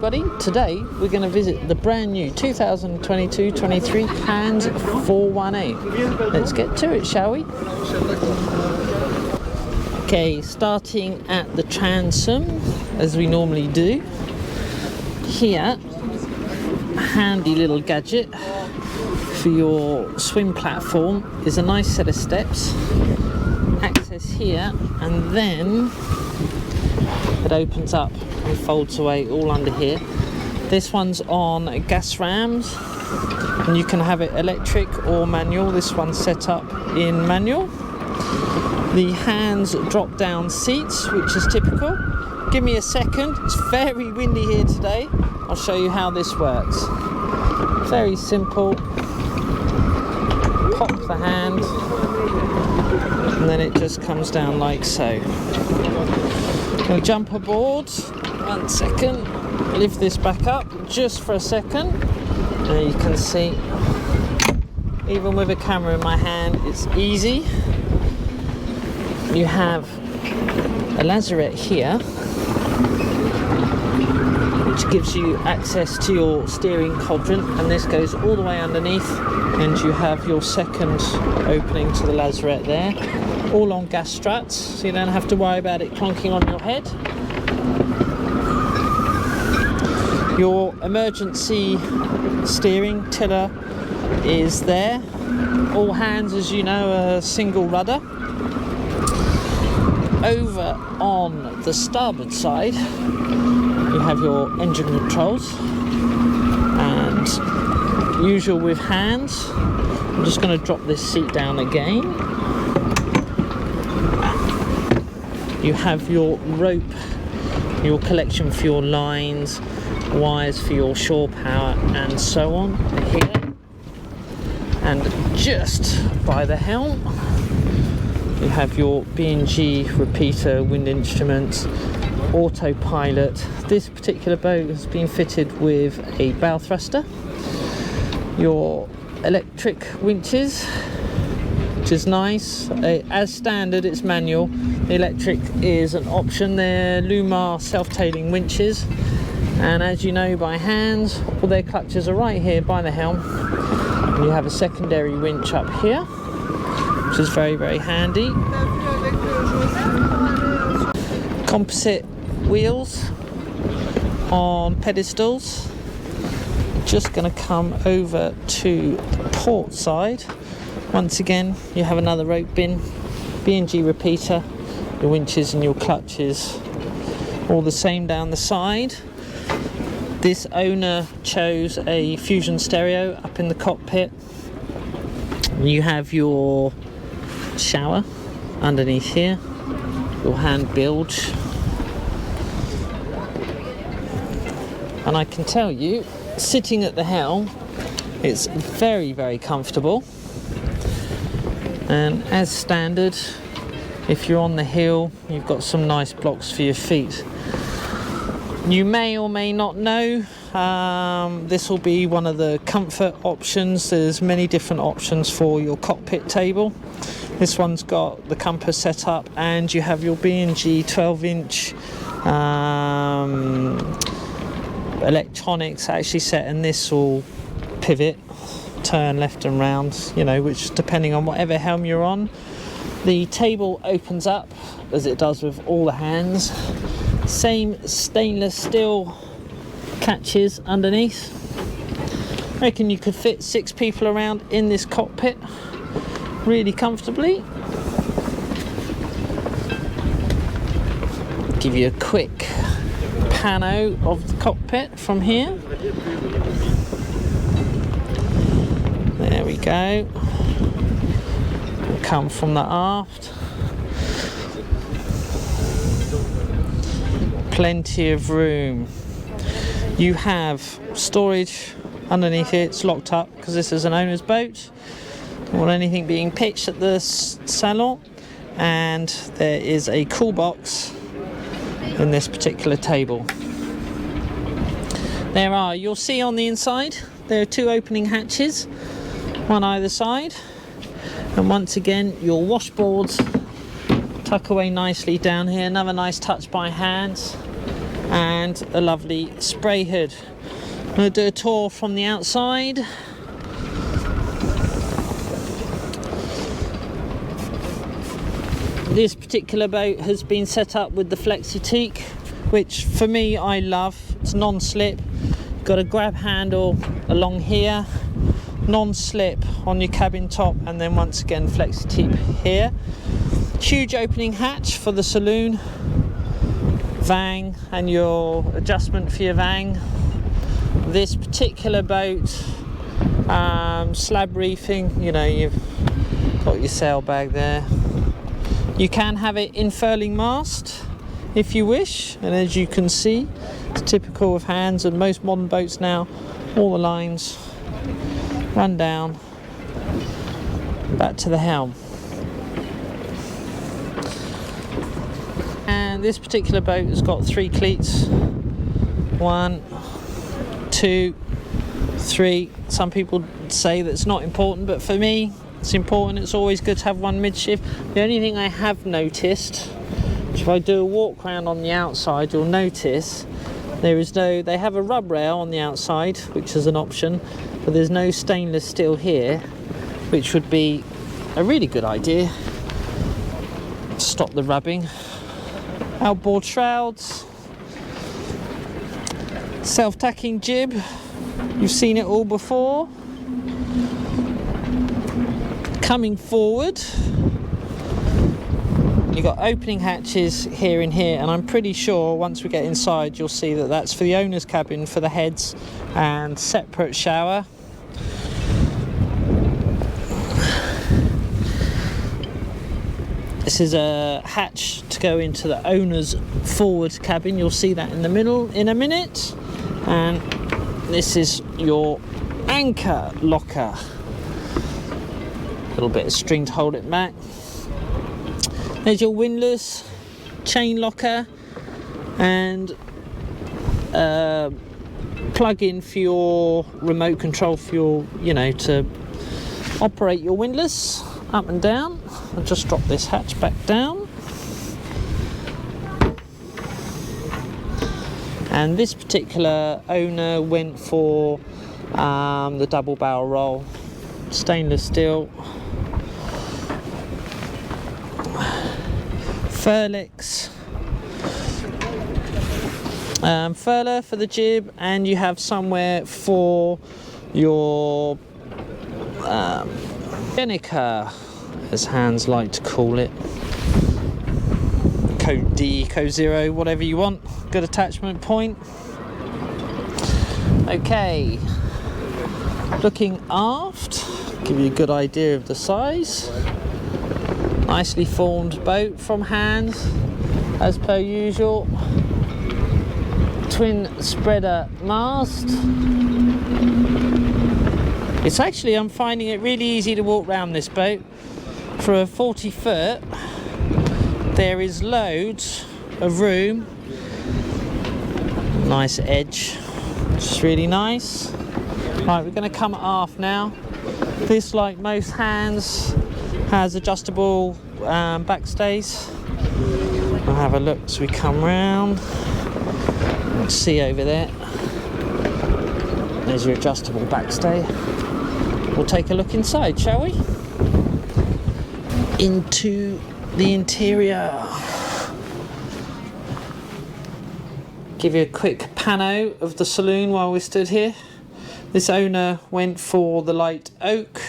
Today we're going to visit the brand new 2022-23 Hanse 418. Let's get to it, shall we? Okay, starting at the transom as we normally do. Here, a handy little gadget for your swim platform is a nice set of steps. Access here, and then it opens up and folds away all under here. This one's on gas rams and you can have it electric or manual. This one's set up in manual. The Hanse drop down seats, which is typical. Give me a second, it's very windy here today. I'll show you how this works. Very simple. Pop the hand and then it just comes down like so. We'll jump aboard. 1 second, lift this back up just for a second. There you can see, even with a camera in my hand, it's easy. You have a lazarette here, which gives you access to your steering quadrant, and this goes all the way underneath, and you have your second opening to the lazarette there, all on gas struts, so you don't have to worry about it clonking on your head. Your emergency steering tiller is there. All Hanse, as you know, are single rudder. Over on the starboard side, you have your engine controls, and usual with Hanse, I'm just going to drop this seat down again. You have your rope, your collection for your lines, wires for your shore power, and so on here. And just by the helm you have your B&G repeater, wind instruments, autopilot. This particular boat has been fitted with a bow thruster, your electric winches, which is nice. As standard it's manual, the electric is an option. They're Lumar self-tailing winches, and as you know by Hanse, all their clutches are right here by the helm. And you have a secondary winch up here, which is very, very handy. Composite wheels on pedestals. Just going to come over to the port side. Once again, you have another rope bin, B&G repeater, your winches and your clutches, all the same down the side. This owner chose a Fusion stereo up in the cockpit. You have your shower underneath here, your hand bilge, and I can tell you, sitting at the helm, it's very, very comfortable. And as standard, if you're on the hill, you've got some nice blocks for your feet. You may or may not know, this will be one of the comfort options. There's many different options for your cockpit table. This one's got the compass set up, and you have your B&G 12-inch electronics actually set, and this will pivot, turn left and round, you know, which depending on whatever helm you're on. The table opens up as it does with all the Hanse. Same stainless steel catches underneath. I reckon you could fit 6 people around in this cockpit really comfortably. Give you a quick pano of the cockpit from here. There we go. We'll come from the aft. Plenty of room. You have storage underneath here. It's locked up because this is an owner's boat. Don't want anything being pitched at the salon. And there is a cool box in this particular table. You'll see on the inside, there are 2 opening hatches, one either side. And once again, your washboards tuck away nicely down here. Another nice touch by Hanse. and a lovely spray hood. I'm going to do a tour from the outside. This particular boat has been set up with the Flexi-Teak, which for me I love. It's non-slip, got a grab handle along here, non-slip on your cabin top, and then once again Flexi-Teak here. Huge opening hatch for the saloon, vang, and your adjustment for your vang. This particular boat, slab reefing, you know, you've got your sail bag there. You can have it in furling mast if you wish, and as you can see, it's typical of Hanse and most modern boats now. All the lines run down back to the helm. And this particular boat has got 3 cleats. 1, 2, 3. Some people say that's not important, but for me it's important. It's always good to have one midship. The only thing I have noticed, if I do a walk around on the outside, you'll notice they have a rub rail on the outside, which is an option, but there's no stainless steel here, which would be a really good idea to stop the rubbing. Outboard shrouds, self-tacking jib, you've seen it all before. Coming forward, you've got opening hatches here and here, and I'm pretty sure once we get inside you'll see that that's for the owner's cabin for the heads, and separate shower. This is a hatch to go into the owner's forward cabin. You'll see that in the middle in a minute. And this is your anchor locker. A little bit of string to hold it back. There's your windlass, chain locker, and plug in for your remote control for your, you know, to operate your windlass up and down. I'll just drop this hatch back down. And this particular owner went for the double barrel roll, stainless steel, furlix, furler for the jib, and you have somewhere for your Jenica, as Hanse like to call it, code D, code 0, whatever you want. Good attachment point. Okay, looking aft, give you a good idea of the size. Nicely formed boat from Hanse, as per usual. Twin spreader mast. It's actually, I'm finding it really easy to walk around this boat. For a 40 foot, there is loads of room. Nice edge, just really nice. Right, we're going to come aft now. This, like most Hanse, has adjustable backstays. We'll have a look as we come round. Let's see over there. There's your adjustable backstay. We'll take a look inside, shall we? Into the interior. Give you a quick pano of the saloon while we stood here. This owner went for the light oak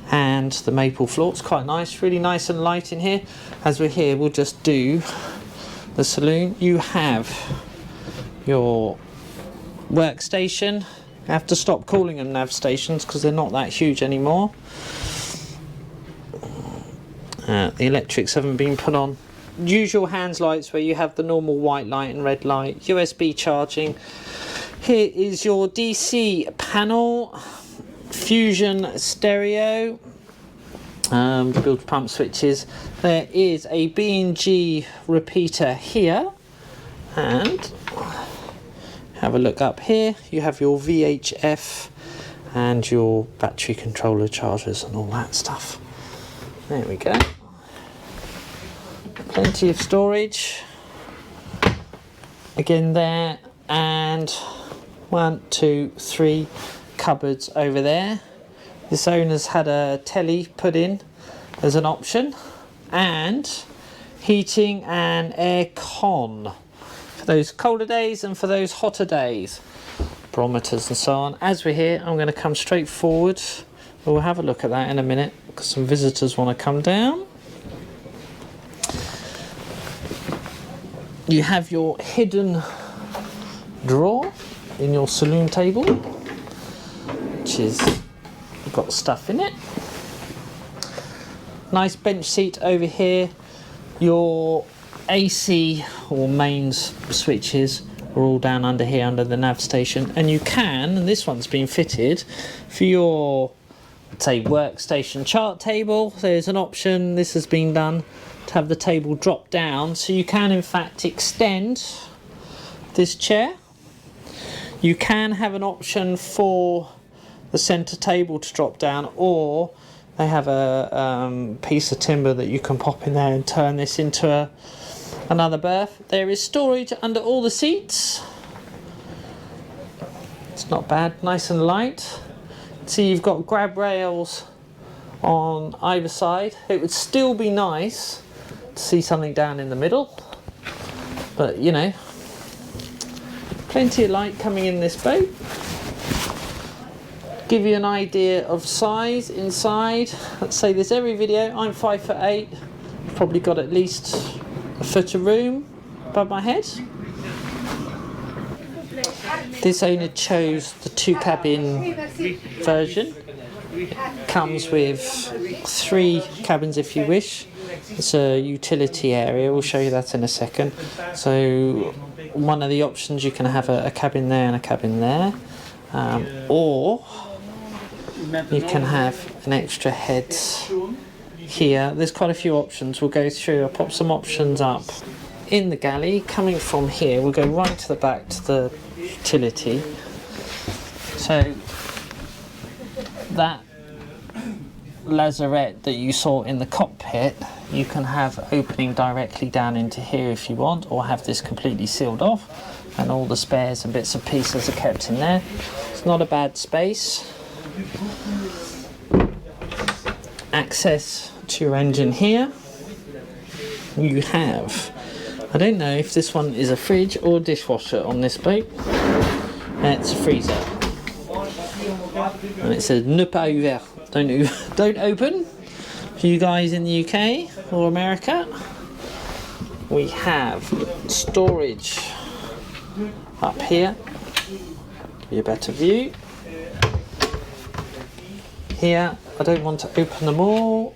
and the maple floor. It's quite nice, really nice and light in here. As we're here, we'll just do the saloon. You have your workstation. I have to stop calling them nav stations because they're not that huge anymore. The electrics haven't been put on. Usual Hanse lights where you have the normal white light and red light. USB charging. Here is your DC panel, fusion stereo, bilge pump switches. There is a B&G repeater here, and have a look up here. You have your VHF and your battery controller chargers and all that stuff. There we go. Plenty of storage. again there, and 1, 2, 3 cupboards over there. This owner's had a telly put in as an option, and heating and air con for those colder days and for those hotter days, barometers and so on. As we're here, I'm going to come straight forward. We'll have a look at that in a minute because some visitors want to come down. You have your hidden drawer in your saloon table, which is got stuff in it. Nice bench seat over here. Your AC or mains switches are all down under here under the nav station, and you can, and this one's been fitted for your, say, workstation chart table. There's an option, this has been done, to have the table drop down, so you can in fact extend this chair. You can have an option for the center table to drop down, or they have a piece of timber that you can pop in there and turn this into another berth. There is storage under all the seats. It's not bad, nice and light. See, you've got grab rails on either side. It would still be nice to see something down in the middle, but you know, plenty of light coming in this boat. Give you an idea of size inside. Let's say this every video. I'm 5'8". Probably got at least a foot of room above my head. This owner chose the 2-cabin version. It comes with 3 cabins if you wish. It's a utility area, we'll show you that in a second. So one of the options, you can have a cabin there and a cabin there, or you can have an extra head here. There's quite a few options we'll go through. I'll pop some options up in the galley. Coming from here, we'll go right to the back to the utility. So that lazarette that you saw in the cockpit, you can have opening directly down into here if you want, or have this completely sealed off and all the spares and bits and pieces are kept in there. It's not a bad space. Access to your engine here. You have, I don't know if this one is a fridge or dishwasher on this boat. It's a freezer, and it says ne pas ouvert, don't open. For you guys in the UK or America, we have storage up here. Give you a better view. Here, I don't want to open them all.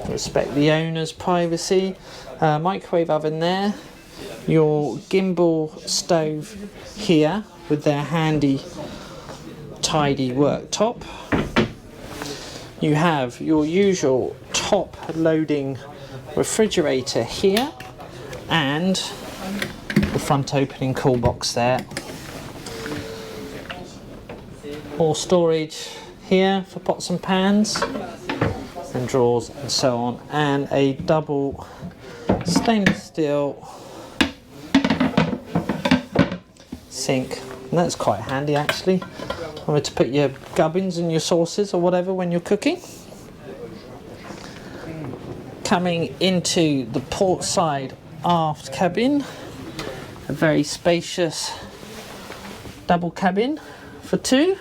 Respect the owner's privacy. Microwave oven there. Your gimbal stove here with their handy, tidy worktop. You have your usual top loading refrigerator here, and the front opening cool box there. More storage here for pots and pans and drawers and so on, and a double stainless steel sink, and that's quite handy actually. To put your gubbins and your sauces or whatever when you're cooking. Coming into the port side aft cabin, a very spacious double cabin for 2.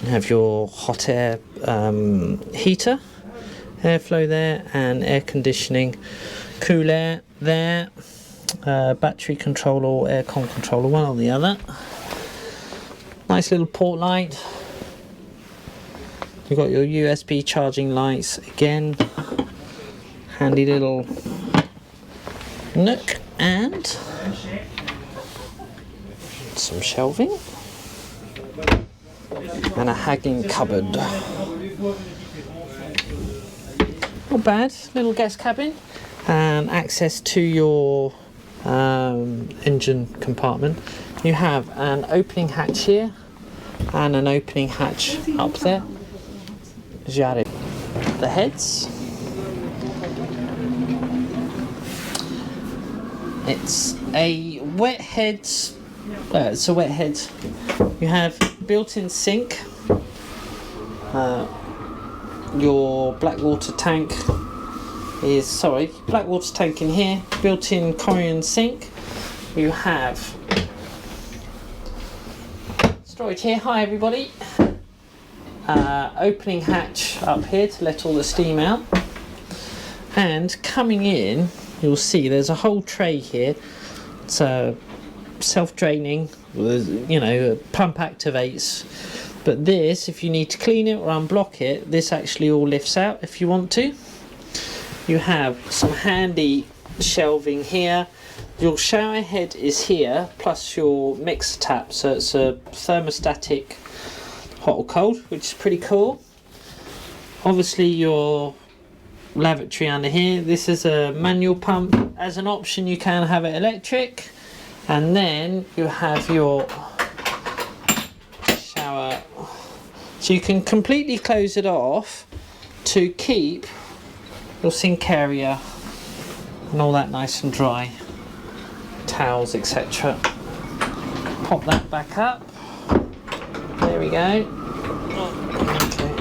You have your hot air heater, airflow there, and air conditioning, cool air there, battery controller or aircon controller, one or the other. Nice little port light. You've got your USB charging lights again. Handy little nook, and some shelving. And a hanging cupboard. Not bad, little guest cabin. And access to your engine compartment. You have an opening hatch here and an opening hatch up there. The heads. It's a wet head. It's a wet head. You have built-in sink. Your black water tank is black water tank in here. Built-in Korean sink. You have storage here. Hi everybody. Opening hatch up here to let all the steam out. And coming in, you'll see there's a whole tray here. It's self-draining, you know, pump activates. But this, if you need to clean it or unblock it, this actually all lifts out if you want to. You have some handy shelving here. Your shower head is here, plus your mixer tap, so it's a thermostatic hot or cold, which is pretty cool. Obviously your lavatory under here. This is a manual pump. As an option you can have it electric, and then you have your shower, so you can completely close it off to keep your sink area and all that nice and dry, towels, etc. Pop that back up. There we go. Okay,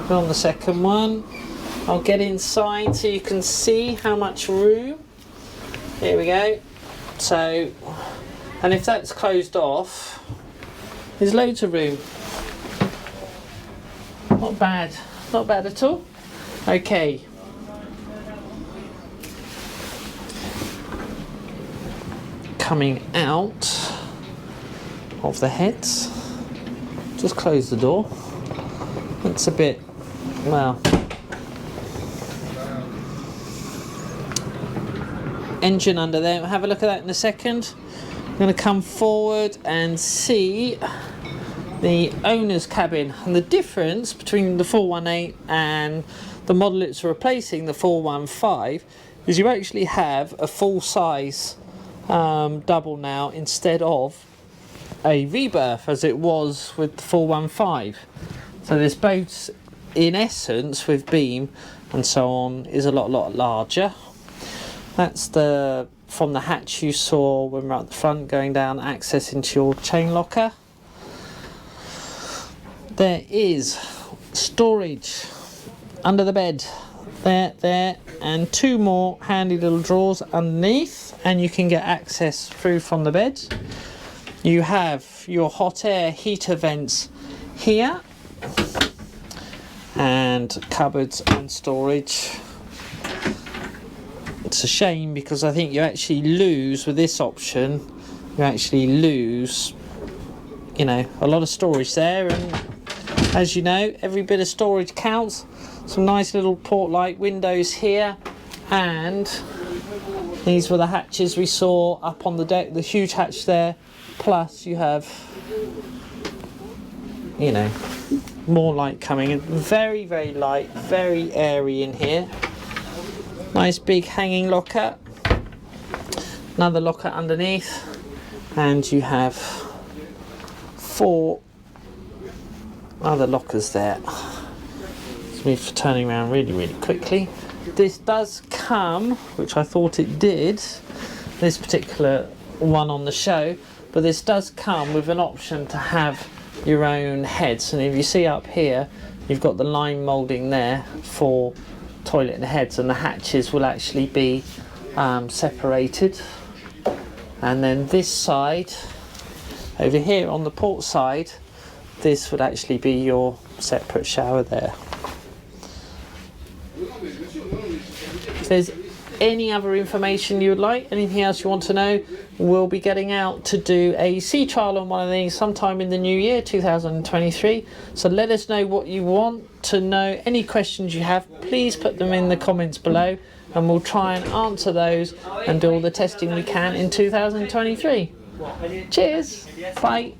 put on the second one. I'll get inside so you can see how much room. Here we go. So, and if that's closed off, there's loads of room. Not bad, not bad at all. Okay. Coming out of the heads, just close the door. It's a bit, well, engine under there. We'll have a look at that in a second. I'm going to come forward and see the owner's cabin, and the difference between the 418 and the model it's replacing, the 415, is you actually have a full size double now instead of a rebirth as it was with the 415. So this boat, in essence, with beam and so on, is a lot larger. That's the from the hatch you saw when we're at the front, going down, access into your chain locker. There is storage under the bed, there, and two more handy little drawers underneath, and you can get access through from the bed. You have your hot air heater vents here, and cupboards and storage. It's a shame because I think you actually lose with this option. You actually lose, you know, a lot of storage there, and as you know, every bit of storage counts. Some nice little port light windows here, and these were the hatches we saw up on the deck, the huge hatch there, plus you have, you know, more light coming in. Very light, very airy in here. Nice big hanging locker, another locker underneath, and you have 4 other lockers there. It's me for turning around really quickly. This does come, which I thought it did, this particular one on the show, but this does come with an option to have your own heads. And if you see up here, you've got the line moulding there for toilet and heads, and the hatches will actually be separated. And then this side, over here on the port side, this would actually be your separate shower there. If there's any other information you would like, anything else you want to know, we'll be getting out to do a sea trial on one of these sometime in the new year 2023. So let us know what you want to know. Any questions you have, please put them in the comments below, and we'll try and answer those and do all the testing we can in 2023. Cheers, bye.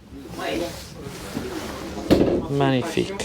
Magnifique.